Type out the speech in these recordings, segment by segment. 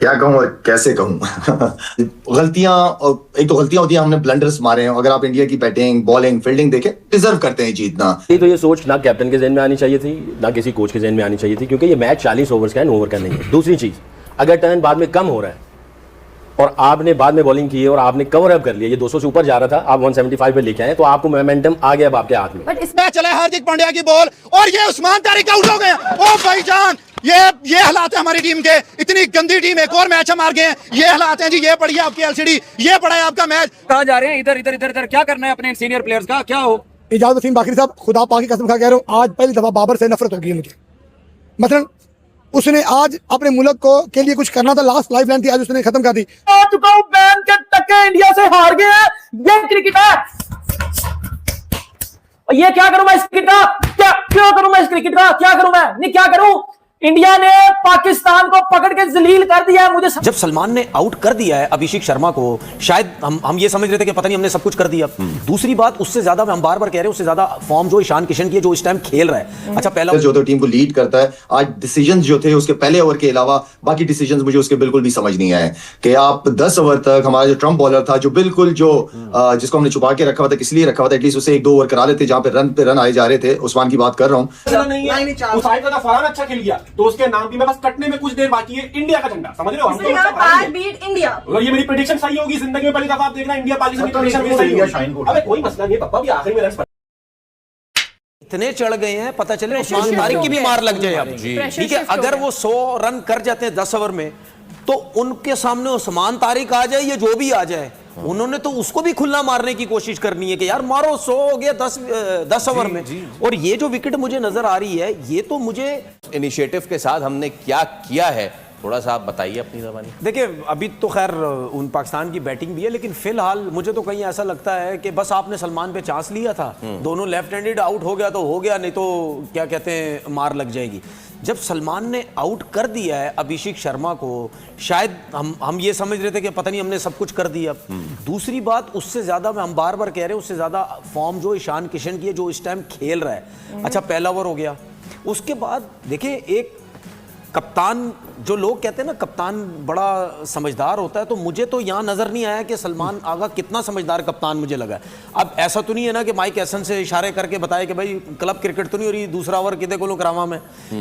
क्या कहूँ और कैसे कहूँ गलतियां, एक तो गलतियां होती हैं, हमने ब्लंडर्स मारे हैं। अगर आप इंडिया की बैटिंग बॉलिंग फील्डिंग देखें, डिजर्व करते हैं जीतना। तो ये सोच ना कैप्टन के जहन में आनी चाहिए थी, ना किसी कोच के जहन में आनी चाहिए थी, क्योंकि ये मैच 40 ओवर्स का है, 9 ओवर का नहीं है। दूसरी चीज, अगर टर्न बाद में कम हो रहा है और आपने बाद में बॉलिंग की है और आपने कवर अप कर लिया, ये 200 से ऊपर जा रहा था, आप 175 पे लेके आए, तो आपको मोमेंटम आ गया अब आपके हाथ में। बट इसमें चले हार्दिक पांड्या की बॉल और ये उस्मान तारिक आउट हो गए। ओ भाईजान, ये हालात है हमारी टीम के। इतनी गंदी टीम, एक और मैच हम हार गए हैं। ये हालात हैं जी। ये पढ़िए आपकी एलसीडी, ये पड़ा है आपका मैच। कहाँ जा रहे हैं? इधर इधर इधर इधर। क्या करना है अपने सीनियर प्लेयर्स का? क्या हो? इजाज़त वसीम बाकरी साहब, खुदा पाक की कसम खा कह रहा हूँ, आज पहली दफा बाबर से नफरत हो गई है मुझे। मतलब उसने आज अपने मुल्क को के लिए कुछ करना था, लास्ट लाइफ लाइन थी, आज उसने खत्म कर दी। आ चुका हूँ, बैन के टक्के इंडिया से हार गए हैं। ये क्रिकेट है। और ये क्या करूं मैं इस क्रिकेट का? क्या करूं मैं इस क्रिकेट का? क्या करूं मैं? नहीं क्या करूं? इंडिया ने पाकिस्तान को पकड़ के जलील कर दिया है। मुझे जब सलमान ने आउट कर दिया है अभिषेक शर्मा को, शायद हम ये समझ रहे थे कि पता नहीं हमने सब कुछ कर दिया। दूसरी बात, उससे ज्यादा हम बार बार कह रहे हैं, उससे ज्यादा फॉर्म जो ईशान किशन की है, जो इस टाइम खेल रहा है। अच्छा, पहला जो तो टीम को लीड करता है, आज डिसीजंस जो थे उसके पहले ओवर के अलावा बाकी डिसीजंस मुझे उसके बिल्कुल भी समझ नहीं आए। कि आप 10 ओवर तक हमारा जो ट्रम्प बॉलर था, जो बिल्कुल जो जिसको हमने छुपा के रखा हुआ था, किस लिए रखा हुआ था, एटलीस्ट उसे 1-2 ओवर करा लेते, जहां पे रन आए जा रहे थे। उस्मान की बात कर रहा हूँ। फरहान अच्छा खेल गया तो उसके नाम भी बस कटने में कुछ देर बाकी है इंडिया का झंडा, समझ रहे हो? Beat India. और ये मेरी प्रेडिक्शन सही होगी जिंदगी में पहली दफा आप देखना इंडिया पाकिस्तान की प्रेडिक्शन सही होगी। अबे कोई मसला नहीं है पप्पा, भी आखिरी में रन इतने चढ़ गए हैं, पता चले उस्मान तारिक की भी मार लग जाए अब। ठीक है, अगर वो 100 रन कर जाते हैं 10 ओवर में, तो उनके सामने उस्मान तारिक आ जाए या जो भी आ जाए, उन्होंने तो उसको भी खुला मारने की कोशिश करनी है कि यार मारो, 100 हो गया 10 ओवर में। और ये जो विकेट मुझे नजर आ रही है, ये तो मुझे इनिशिएटिव के साथ हमने क्या किया है, थोड़ा सा आप बताइए अपनी ज़बानी। देखिए, अभी तो खैर उन पाकिस्तान की बैटिंग भी है, लेकिन फिलहाल मुझे तो कहीं ऐसा लगता है कि बस आपने सलमान पे चांस लिया था, दोनों लेफ्ट हैंडेड आउट हो गया तो हो गया, नहीं तो क्या कहते हैं मार लग जाएगी। जब सलमान ने आउट कर दिया है अभिषेक शर्मा को, शायद हम ये समझ रहे थे कि पता नहीं हमने सब कुछ कर दिया। दूसरी बात, उससे ज्यादा हम बार बार कह रहे हैं, उससे ज्यादा फॉर्म जो ईशान किशन की है, जो इस टाइम खेल रहा है। अच्छा, पहला ओवर हो गया, उसके बाद देखिए एक कप्तान, जो लोग कहते हैं ना कप्तान बड़ा समझदार होता है, तो मुझे तो यहाँ नजर नहीं आया कि सलमान आगा कितना समझदार कप्तान मुझे लगा। अब ऐसा तो नहीं है ना कि माइक एसन से इशारे करके बताए कि भाई क्लब क्रिकेट तो नहीं हो रही, दूसरा ओवर किदे को करावा में।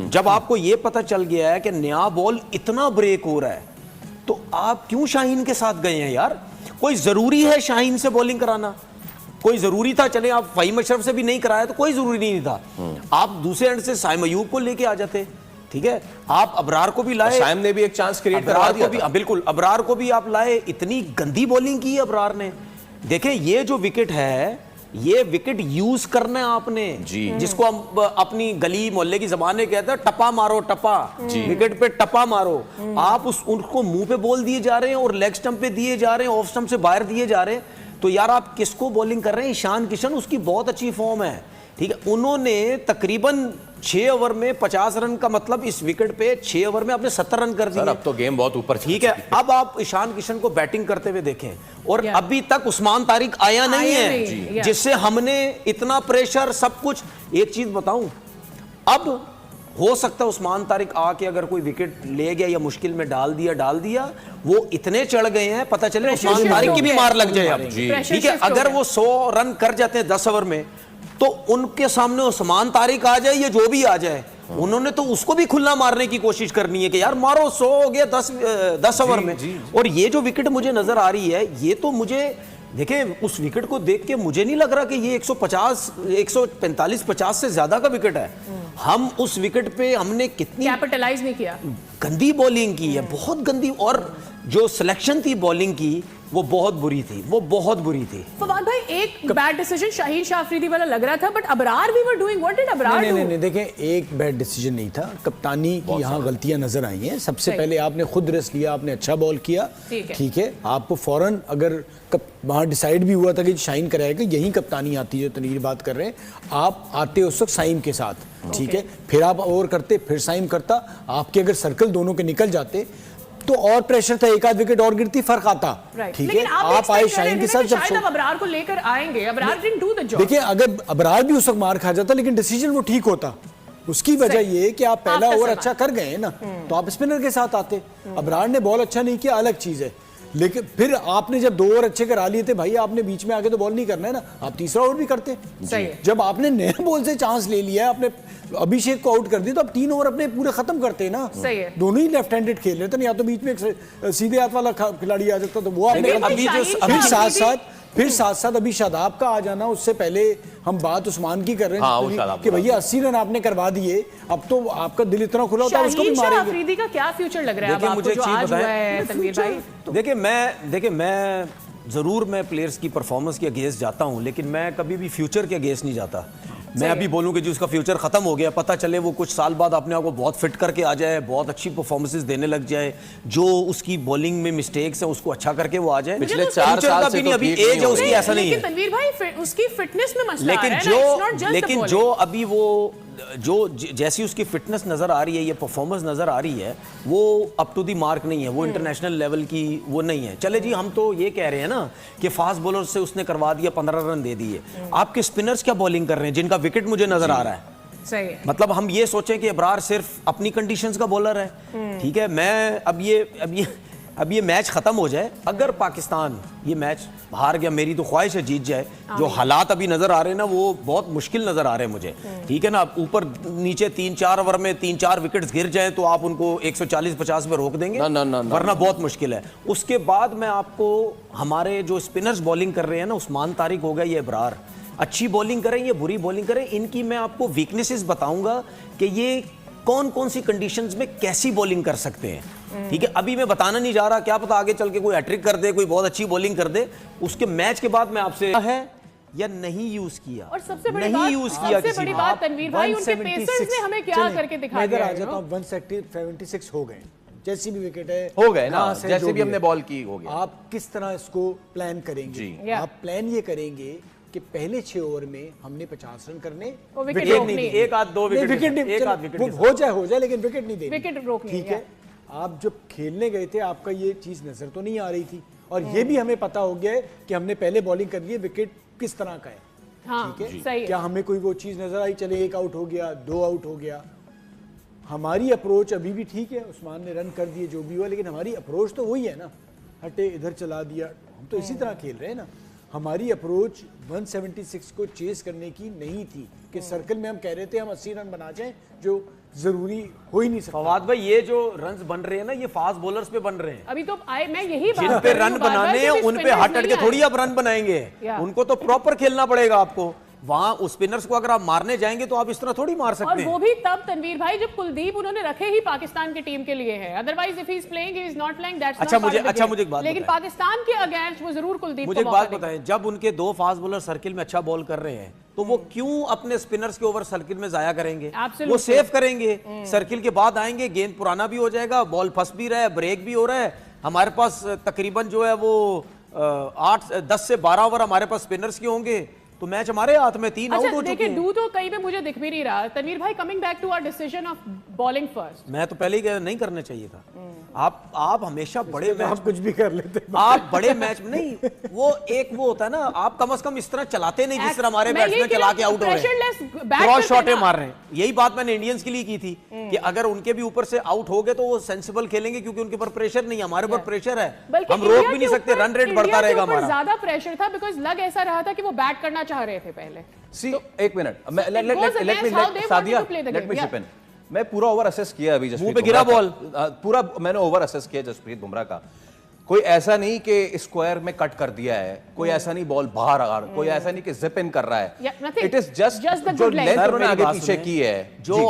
जब आपको ये पता चल गया है कि नया बॉल इतना ब्रेक हो रहा है, तो आप क्यों शाहीन के साथ गए हैं यार? कोई जरूरी है शाहीन से बॉलिंग कराना? कोई जरूरी था? चले आप फहीम अशरफ से भी नहीं कराया तो कोई जरूरी नहीं था, आप दूसरे एंड से साइम अयूब को लेके आ जाते। ठीक है, आप अबरार को भी लाए, साइम ने भी एक चांस क्रिएट करवा दिया था। बिल्कुल, अबरार को भी आप लाए, इतनी गंदी बॉलिंग की है अबरार ने। देखें, ये जो विकेट है, ये विकेट यूज करना है आपने, जिसको हम अपनी गली मोहल्ले की जबान में कहते हैं टपा मारो, टपा विकेट पे टपा मारो। आप उनको मुंह पे बॉल दिए जा रहे हैं और लेग स्टंप पे दिए जा रहे हैं, ऑफ स्टंप से बाहर दिए जा रहे हैं। तो यार आप किसको बॉलिंग कर रहे हैं? ईशान किशन, उसकी बहुत अच्छी फॉर्म है। ठीक है, उन्होंने तकरीबन 6 ओवर में 50 रन का मतलब इस विकेट पे 6 ओवर में आपने 70 रन कर दिए। अब तो गेम बहुत ऊपर। ठीक है, अब आप ईशान किशन को बैटिंग करते हुए देखें, और अभी तक उस्मान तारिक आया नहीं है, जिससे हमने इतना प्रेशर सब कुछ। एक चीज बताऊं, अब हो सकता है उस्मान तारिक आके अगर कोई विकेट ले गया या मुश्किल में डाल दिया, वो इतने चढ़ गए हैं, पता चले उस्मान तारिक की भी मार लग जाए अब। ठीक है, अगर वो 100 रन कर जाते हैं 10 ओवर में, तो उनके सामने उस्मान तारिक आ जाए या जो भी आ जाए, उन्होंने तो उसको भी खुला मारने की कोशिश करनी है कि यार मारो, 100 हो गया 10 ओवर में। और ये जो विकेट मुझे नजर आ रही है, ये तो मुझे देखें, उस विकेट को देख के मुझे नहीं लग रहा कि ये 145-50 से ज्यादा का विकेट है। हम उस विकेट पे हमने कितनी कैपिटलाइज नहीं किया, गंदी बॉलिंग की है, बहुत गंदी। और जो सिलेक्शन थी बॉलिंग की, वो बहुत बुरी थी, वो बहुत बुरी थी। फवाद भाई, एक बैड डिसीजन शाहीन शाह अफरीदी वाला लग रहा था, but Abrar we were doing, what did Abrar do? नहीं, देखें, एक बैड डिसीजन नहीं था, कप्तानी की यहाँ गलतियां नजर आई हैं। सबसे पहले आपने खुद रिस्क लिया, आपने अच्छा बॉल किया। ठीक है, आपको फौरन अगर वहाँ डिसाइड भी हुआ था कि शाहीन कराएगा, यही कप्तानी आती है जो तनवीर बात कर रहे हैं, आप आते उस वक्त साइम के साथ। ठीक है, फिर आप ओवर करते, फिर साइम करता, आपके अगर सर्कल दोनों के निकल जाते तो और प्रेशर था, एक आध विकेट और गिरती, फर्क आता। ठीक है, आप आए शाहीन के साथ, जब अबरार को लेकर आएंगे, Abrar didn't do the job. देखिए, अगर अबरार भी उस वक्त मार खा जाता, लेकिन डिसीजन वो ठीक होता। उसकी वजह ये कि आप पहला आपका ओवर सवाल। अच्छा कर गए हैं ना, तो आप स्पिनर के साथ आते। अबरार ने बॉल अच्छा नहीं किया, अलग चीज है, लेकिन फिर आपने जब 2 ओवर अच्छे करा लिए थे भाई, आपने बीच में आके तो बॉल नहीं करना है ना, आप तीसरा ओवर भी करते। सही है। जब आपने नए बॉल से चांस ले लिया, आपने अभिषेक को आउट कर दिया, तो आप 3 ओवर अपने पूरे खत्म करते हैं ना। सही है। दोनों ही लेफ्ट हैंडेड खेल रहे थे ना, या तो बीच में एक सीधे हाथ वाला खिलाड़ी आ जाता, तो वो आपने लेकिन अभी शाहीन शाह फिर साथ साथ अभी शादाब का आ जाना, उससे पहले हम बात उस्मान की कर रहे हाँ, वो हैं शादाब कि भैया 80 रन आपने करवा दिए, अब तो आपका दिल इतना खुला होता है, उसको भी शाहीन शाह मारेंगे। अफरीदी का क्या फ्यूचर लग रहा है अब देखिए, आपको, मुझे एक जो चीज आज हुआ बताएं। है तनवीर भाई? देखिए मैं जरूर मैं प्लेयर्स की परफॉर्मेंस के अगेंस्ट जाता हूं, लेकिन मैं कभी भी फ्यूचर के अगेंस्ट नहीं जाता। मैं अभी बोलूं कि जी उसका फ्यूचर खत्म हो गया, पता चले वो कुछ साल बाद अपने आप को बहुत फिट करके आ जाए, बहुत अच्छी परफॉर्मेंसेस देने लग जाए, जो उसकी बॉलिंग में मिस्टेक्स है उसको अच्छा करके वो आ जाए। पिछले तो 4 फ्यूचर साल का से भी नहीं, तो अभी ठीक नहीं एज है हो उसकी, रही है। ऐसा नहीं लेकिन है। तनवीर भाई उसकी फिटनेस में मसला लेकिन आ रहा है ना, it's not just the लेकिन bowling. जो अभी वो जैसी उसकी फिटनेस नजर आ रही है, ये परफॉर्मेंस नजर आ रही है, वो अप टू दी मार्क नहीं है, वो इंटरनेशनल लेवल की वो नहीं है। चले जी, हम तो ये कह रहे हैं ना कि फास्ट बॉलर से उसने करवा दिया, 15 रन दे दिए। आपके स्पिनर्स क्या बॉलिंग कर रहे हैं जिनका विकेट मुझे नजर आ रहा है? सही है। मतलब हम ये सोचें कि अबरार सिर्फ अपनी कंडीशंस का बॉलर है, ठीक है। मैं अब ये मैच खत्म हो जाए, अगर पाकिस्तान ये मैच हार गया, मेरी तो ख्वाहिश है जीत जाए। जो हालात अभी नजर आ रहे हैं ना, वो बहुत मुश्किल नजर आ रहे हैं मुझे, ठीक है ना। ऊपर नीचे 3-4 ओवर में 3-4 विकेट्स गिर जाए तो आप उनको 140-50 पे रोक देंगे, ना, वरना बहुत मुश्किल है। उसके बाद मैं आपको हमारे जो स्पिनर्स बॉलिंग कर रहे हैं ना, उस्मान तारिक हो गया, ये अबरार, अच्छी बॉलिंग करें या बुरी बॉलिंग करें, इनकी मैं आपको वीकनेसेस बताऊंगा कि ये कौन कौन सी कंडीशंस में कैसी बॉलिंग कर सकते हैं, ठीक है। अभी मैं बताना नहीं जा रहा, क्या पता आगे चल के कोई हैट्रिक कर दे, कोई बहुत अच्छी बॉलिंग कर दे, उसके मैच के बाद मैं आपसे है या नहीं यूज किया, और सबसे बड़ी नहीं बात, यूज किया सबसे किसी बड़ी ने। बात तनवीर भाई, उनके पेसर्स ने हमें क्या करके दिखा मैं इधर दिया आ है, जाता you हूं। 176 हो गए, जैसी भी विकेट है हो गए ना, कहां से जैसे जो भी हमने है। बॉल की हो गया। आप किस तरह इसको प्लान करेंगे? जी। आप प्लान ये करेंगे कि पहले 6 ओवर में हमने 50 रन करने, वो विकेट विकेट रोकनी नहीं, है। एक आध दो नहीं, विकेट विकेट नहीं, एक चलो, आध विकेट वो के हो जाए लेकिन विकेट नहीं देनी, विकेट रोकनी ठीक है। है। आप जब खेलने गए थे, आपका ये चीज नजर तो नहीं आ रही थी, और ये भी हमें पता हो गया है कि हमने पहले बॉलिंग कर ली है, विकेट किस तरह का है, हाँ, ठीक है। सही है। क्या हमें कोई वो चीज नजर आई, चले 1 आउट हो गया, 2 आउट हो गया, हमारी अप्रोच अभी भी ठीक है, उस्मान ने रन कर दिए जो भी हुआ, लेकिन हमारी अप्रोच तो वही है ना, हटे इधर चला दिया, हम तो इसी तरह खेल रहे हैं ना। हमारी अप्रोच 176 को चेस करने की नहीं थी कि सर्कल में हम कह रहे थे हम 80 रन बना जाएं, जो जरूरी हो ही नहीं सकता। फवाद भाई, ये जो रन्स बन रहे हैं ना, ये फास्ट बॉलर्स पे बन रहे हैं। अभी तो आए, मैं यही बात जिन कर पे रही हूँ रन बार-बार बनाने कि हैं भी उन पे spinners हट हट के नहीं थोड़ी आए। आप रन बनाएंगे, या। उनको तो प्रॉपर खेलना पड़ेगा आपको। वहां उस स्पिनर्स को अगर आप मारने जाएंगे तो आप इस तरह थोड़ी मार और सकते वो हैं। भी तब तनवीर भाई जब कुलदीप उन्होंने रखे ही पाकिस्तान की टीम के लिए है, otherwise if he is playing he is not playing, that's अच्छा, नॉट मुझे एक बात लेकिन बताएं। पाकिस्तान के अगेंस्ट वो जरूर कुलदीप मुझे को एक मौका बात देंगे। बताएं, जब उनके 2 फास्ट बॉलर सर्किल में अच्छा बॉल कर रहे हैं, तो वो क्यों अपने स्पिनर्स के ओवर सर्किल में जाया करेंगे? Absolutely. वो सेव करेंगे, सर्किल के बाद आएंगे, गेंद पुराना भी हो जाएगा, बॉल फंस भी रहा है, ब्रेक भी हो रहा है। हमारे पास तकरीबन जो है वो 10 से 12 ओवर हमारे पास स्पिनर्स के होंगे, तो मैच हमारे हाथ में 3 आउट अच्छा हो चुके देखिए, हैं। डू तो कहीं पे मुझे दिख भी नहीं रहा। तनवीर भाई, coming back to our decision of bowling first, मैं तो पहले ही नहीं करना चाहिए था। आप हमेशा बड़े मैच, आप कुछ भी कर लेते हैं। आप बड़े मैच में नहीं, वो होता है ना, आप कम से कम इस तरह चलाते नहीं जिस तरह हमारे बैट्समैन चला के आउट हो रहे हैं, क्रॉस शॉटें मार रहे हैं। यही बात मैंने इंडियंस के लिए की थी कि अगर उनके भी ऊपर से आउट हो गए तो वो सेंसिबल खेलेंगे, क्योंकि उनके ऊपर प्रेशर नहीं है, हमारे ऊपर प्रेशर है, हम रोक भी नहीं सकते, रन रेट बढ़ता रहेगा हमारा। ज्यादा प्रेशर था बिकॉज लग ऐसा रहा था कि वो बैट करना चाह रहे थे पहले। सी एक minute, it goes against how they wanted to play the let game. Me Yeah. Chip in. मैं पूरा ओवर असेस किया अभी, जसप्रीत मुंह पे गिरा बुमराह बॉल। का। पूरा मैंने ओवर असेस किया जसप्रीत बुमराह का। कोई ऐसा नहीं कि स्क्वायर में कट कर दिया है, कोई ऐसा नहीं बॉल बाहर आ रहा, कोई ऐसा नहीं कि जिप इन कर रहा है। Yeah, nothing. It is Just just the जो good leg. लेंथ सर, उन्होंने मेरी आगे बात पीछे सुने। की है, जो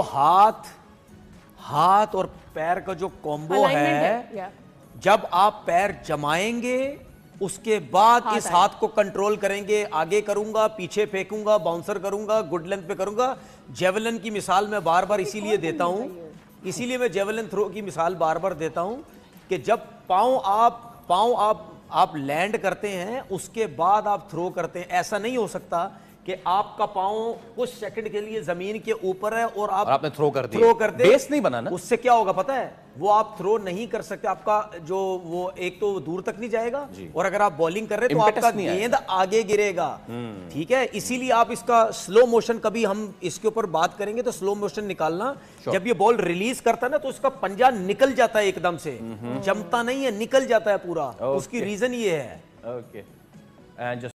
हाथ और पैर का जो कॉम्बो Alignment है, है, yeah. जब आप पैर जमाएंगे उसके बाद हाथ इस आएगा। हाथ को कंट्रोल करेंगे, आगे करूंगा, पीछे फेंकूंगा, बाउंसर करूंगा, गुड लेंथ पे करूंगा। जेवलिन की मिसाल मैं बार बार इसीलिए देता हूं, इसीलिए मैं जेवलिन थ्रो की मिसाल बार बार देता हूं कि जब पांव आप लैंड करते हैं उसके बाद आप थ्रो करते हैं। ऐसा नहीं हो सकता कि आपका पांव कुछ सेकंड के लिए जमीन के ऊपर है और आपने थ्रो कर दिया। थ्रो करते बेस नहीं बना ना, उससे क्या होगा पता है, वो आप थ्रो नहीं कर सकते, आपका जो वो एक तो दूर तक नहीं जाएगा और अगर आप बॉलिंग कर रहे हैं तो Impetus आपका नहीं आएगा। गेंद आगे गिरेगा। ठीक है, इसीलिए आप इसका स्लो मोशन, कभी हम इसके ऊपर बात करेंगे तो स्लो मोशन निकालना, जब ये बॉल रिलीज करता है ना तो उसका पंजा निकल जाता है एकदम से, जमता नहीं है, निकल जाता है पूरा। उसकी रीजन ये है। Okay and just